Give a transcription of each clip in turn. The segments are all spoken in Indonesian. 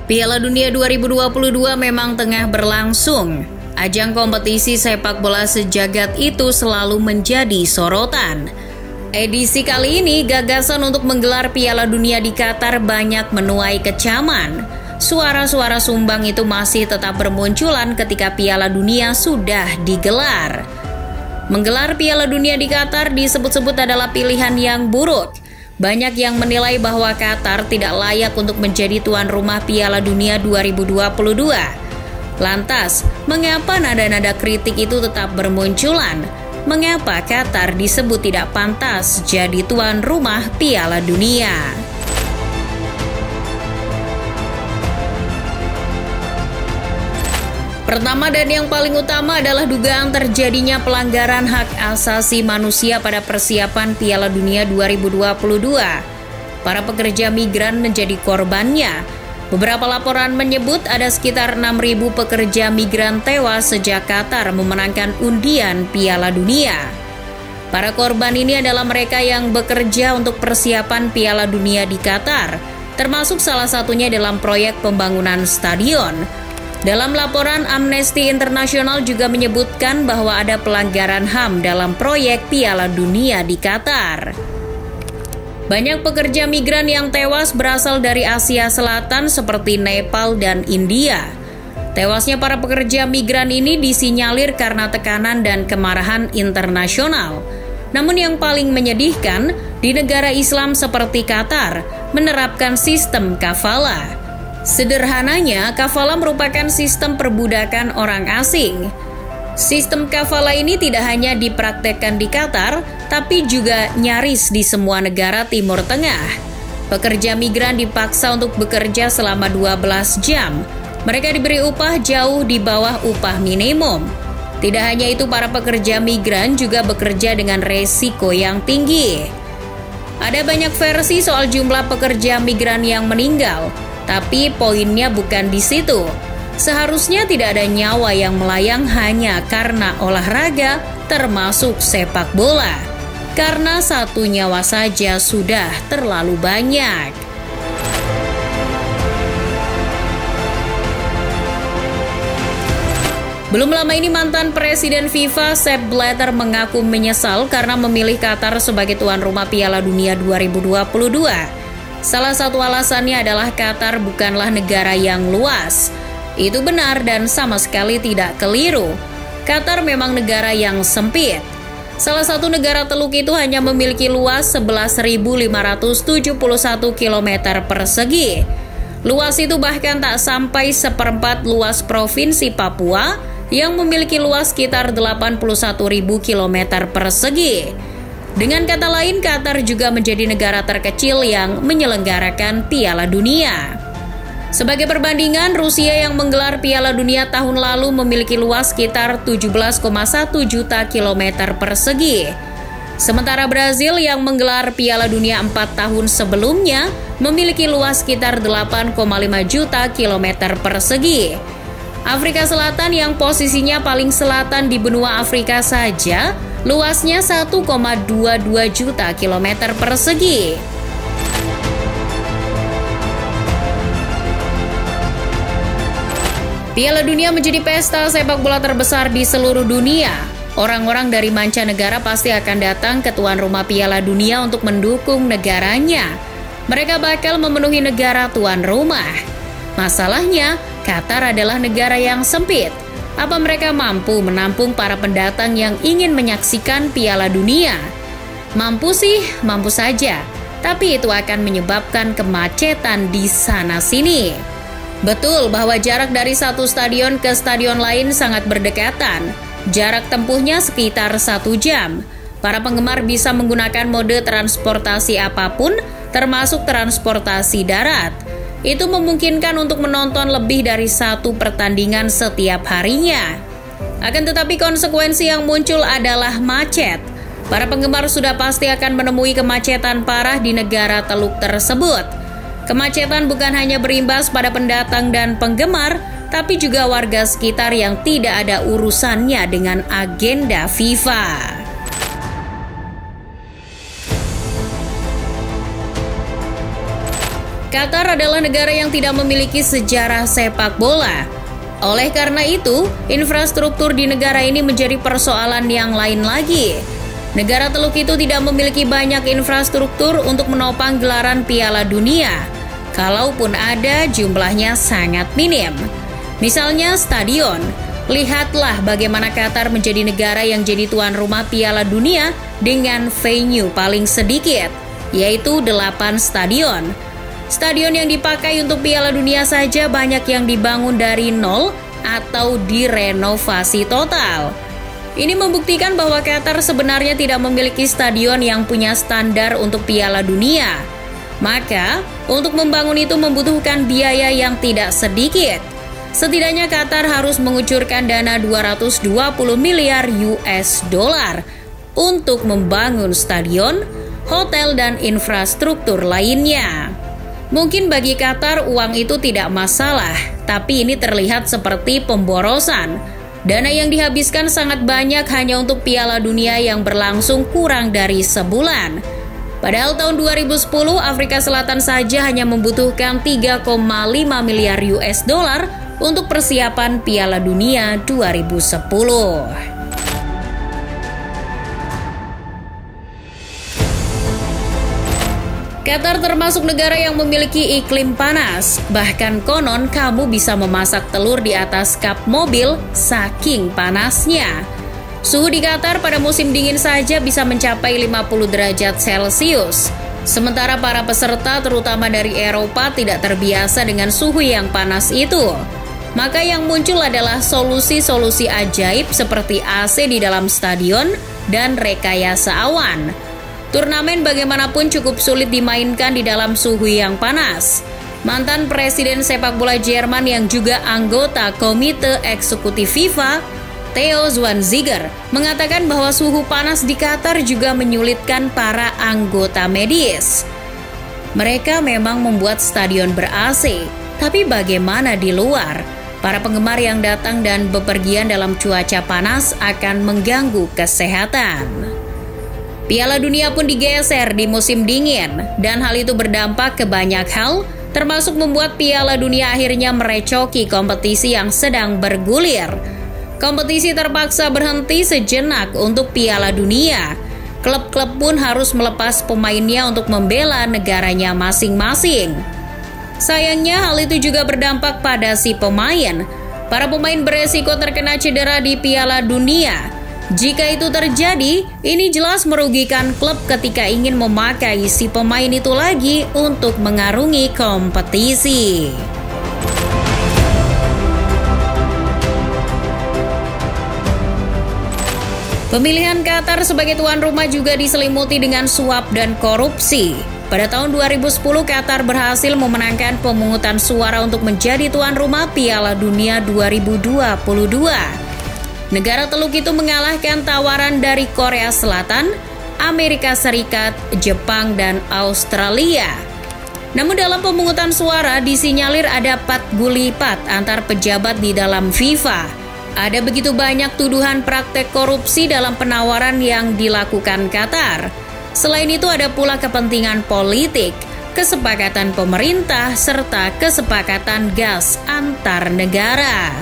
Piala Dunia 2022 memang tengah berlangsung. Ajang kompetisi sepak bola sejagat itu selalu menjadi sorotan. Edisi kali ini, gagasan untuk menggelar Piala Dunia di Qatar banyak menuai kecaman. Suara-suara sumbang itu masih tetap bermunculan ketika Piala Dunia sudah digelar. Menggelar Piala Dunia di Qatar disebut-sebut adalah pilihan yang buruk. Banyak yang menilai bahwa Qatar tidak layak untuk menjadi tuan rumah Piala Dunia 2022. Lantas, mengapa nada-nada kritik itu tetap bermunculan? Mengapa Qatar disebut tidak pantas jadi tuan rumah Piala Dunia? Pertama dan yang paling utama adalah dugaan terjadinya pelanggaran hak asasi manusia pada persiapan Piala Dunia 2022. Para pekerja migran menjadi korbannya. Beberapa laporan menyebut ada sekitar 6.000 pekerja migran tewas sejak Qatar memenangkan undian Piala Dunia. Para korban ini adalah mereka yang bekerja untuk persiapan Piala Dunia di Qatar, termasuk salah satunya dalam proyek pembangunan stadion. Dalam laporan, Amnesty International juga menyebutkan bahwa ada pelanggaran HAM dalam proyek Piala Dunia di Qatar. Banyak pekerja migran yang tewas berasal dari Asia Selatan seperti Nepal dan India. Tewasnya para pekerja migran ini disinyalir karena tekanan dan kemarahan internasional. Namun yang paling menyedihkan, di negara Islam seperti Qatar menerapkan sistem kafala. Sederhananya, kafala merupakan sistem perbudakan orang asing. Sistem kafala ini tidak hanya dipraktekkan di Qatar, tapi juga nyaris di semua negara Timur Tengah. Pekerja migran dipaksa untuk bekerja selama 12 jam. Mereka diberi upah jauh di bawah upah minimum. Tidak hanya itu, para pekerja migran juga bekerja dengan resiko yang tinggi. Ada banyak versi soal jumlah pekerja migran yang meninggal. Tapi poinnya bukan di situ. Seharusnya tidak ada nyawa yang melayang hanya karena olahraga, termasuk sepak bola. Karena satu nyawa saja sudah terlalu banyak. Belum lama ini mantan Presiden FIFA Sepp Blatter mengaku menyesal karena memilih Qatar sebagai tuan rumah Piala Dunia 2022. Salah satu alasannya adalah Qatar bukanlah negara yang luas. Itu benar dan sama sekali tidak keliru. Qatar memang negara yang sempit. Salah satu negara teluk itu hanya memiliki luas 11.571 km persegi. Luas itu bahkan tak sampai seperempat luas Provinsi Papua yang memiliki luas sekitar 81.000 km persegi. Dengan kata lain, Qatar juga menjadi negara terkecil yang menyelenggarakan Piala Dunia. Sebagai perbandingan, Rusia yang menggelar Piala Dunia tahun lalu memiliki luas sekitar 17,1 juta kilometer persegi. Sementara Brazil yang menggelar Piala Dunia 4 tahun sebelumnya memiliki luas sekitar 8,5 juta kilometer persegi. Afrika Selatan yang posisinya paling selatan di benua Afrika saja, luasnya 1,22 juta kilometer persegi. Piala Dunia menjadi pesta sepak bola terbesar di seluruh dunia. Orang-orang dari mancanegara pasti akan datang ke tuan rumah Piala Dunia untuk mendukung negaranya. Mereka bakal memenuhi negara tuan rumah. Masalahnya, Qatar adalah negara yang sempit. Apa mereka mampu menampung para pendatang yang ingin menyaksikan Piala Dunia? Mampu sih, mampu saja. Tapi itu akan menyebabkan kemacetan di sana-sini. Betul bahwa jarak dari satu stadion ke stadion lain sangat berdekatan. Jarak tempuhnya sekitar 1 jam. Para penggemar bisa menggunakan mode transportasi apapun, termasuk transportasi darat. Itu memungkinkan untuk menonton lebih dari satu pertandingan setiap harinya. Akan tetapi konsekuensi yang muncul adalah macet. Para penggemar sudah pasti akan menemui kemacetan parah di negara teluk tersebut. Kemacetan bukan hanya berimbas pada pendatang dan penggemar, tapi juga warga sekitar yang tidak ada urusannya dengan agenda FIFA. Qatar adalah negara yang tidak memiliki sejarah sepak bola. Oleh karena itu, infrastruktur di negara ini menjadi persoalan yang lain lagi. Negara Teluk itu tidak memiliki banyak infrastruktur untuk menopang gelaran Piala Dunia. Kalaupun ada, jumlahnya sangat minim. Misalnya stadion. Lihatlah bagaimana Qatar menjadi negara yang jadi tuan rumah Piala Dunia dengan venue paling sedikit, yaitu 8 stadion. Stadion yang dipakai untuk Piala Dunia saja banyak yang dibangun dari nol atau direnovasi total. Ini membuktikan bahwa Qatar sebenarnya tidak memiliki stadion yang punya standar untuk Piala Dunia. Maka, untuk membangun itu membutuhkan biaya yang tidak sedikit. Setidaknya Qatar harus mengucurkan dana 220 miliar US dollar untuk membangun stadion, hotel, dan infrastruktur lainnya. Mungkin bagi Qatar uang itu tidak masalah, tapi ini terlihat seperti pemborosan. Dana yang dihabiskan sangat banyak hanya untuk Piala Dunia yang berlangsung kurang dari sebulan. Padahal tahun 2010 Afrika Selatan saja hanya membutuhkan 3,5 miliar US dollar untuk persiapan Piala Dunia 2010. Qatar termasuk negara yang memiliki iklim panas. Bahkan konon kamu bisa memasak telur di atas kap mobil saking panasnya. Suhu di Qatar pada musim dingin saja bisa mencapai 50 derajat Celcius. Sementara para peserta terutama dari Eropa tidak terbiasa dengan suhu yang panas itu. Maka yang muncul adalah solusi-solusi ajaib seperti AC di dalam stadion dan rekayasa awan. Turnamen bagaimanapun cukup sulit dimainkan di dalam suhu yang panas. Mantan Presiden sepak bola Jerman yang juga anggota Komite Eksekutif FIFA, Theo Zwanziger, mengatakan bahwa suhu panas di Qatar juga menyulitkan para anggota medis. Mereka memang membuat stadion ber-AC, tapi bagaimana di luar? Para penggemar yang datang dan bepergian dalam cuaca panas akan mengganggu kesehatan. Piala Dunia pun digeser di musim dingin, dan hal itu berdampak ke banyak hal, termasuk membuat Piala Dunia akhirnya merecoki kompetisi yang sedang bergulir. Kompetisi terpaksa berhenti sejenak untuk Piala Dunia. Klub-klub pun harus melepas pemainnya untuk membela negaranya masing-masing. Sayangnya hal itu juga berdampak pada si pemain. Para pemain beresiko terkena cedera di Piala Dunia. Jika itu terjadi, ini jelas merugikan klub ketika ingin memakai si pemain itu lagi untuk mengarungi kompetisi. Pemilihan Qatar sebagai tuan rumah juga diselimuti dengan suap dan korupsi. Pada tahun 2010, Qatar berhasil memenangkan pemungutan suara untuk menjadi tuan rumah Piala Dunia 2022. Negara Teluk itu mengalahkan tawaran dari Korea Selatan, Amerika Serikat, Jepang, dan Australia. Namun dalam pemungutan suara disinyalir ada pat gulipat antar pejabat di dalam FIFA. Ada begitu banyak tuduhan praktek korupsi dalam penawaran yang dilakukan Qatar. Selain itu ada pula kepentingan politik, kesepakatan pemerintah, serta kesepakatan gas antar negara.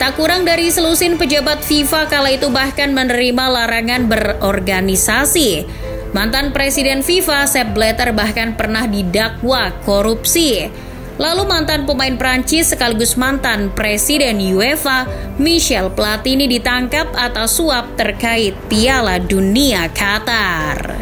Tak kurang dari selusin pejabat FIFA kala itu bahkan menerima larangan berorganisasi. Mantan Presiden FIFA Sepp Blatter bahkan pernah didakwa korupsi. Lalu mantan pemain Prancis sekaligus mantan Presiden UEFA Michel Platini ditangkap atas suap terkait Piala Dunia Qatar.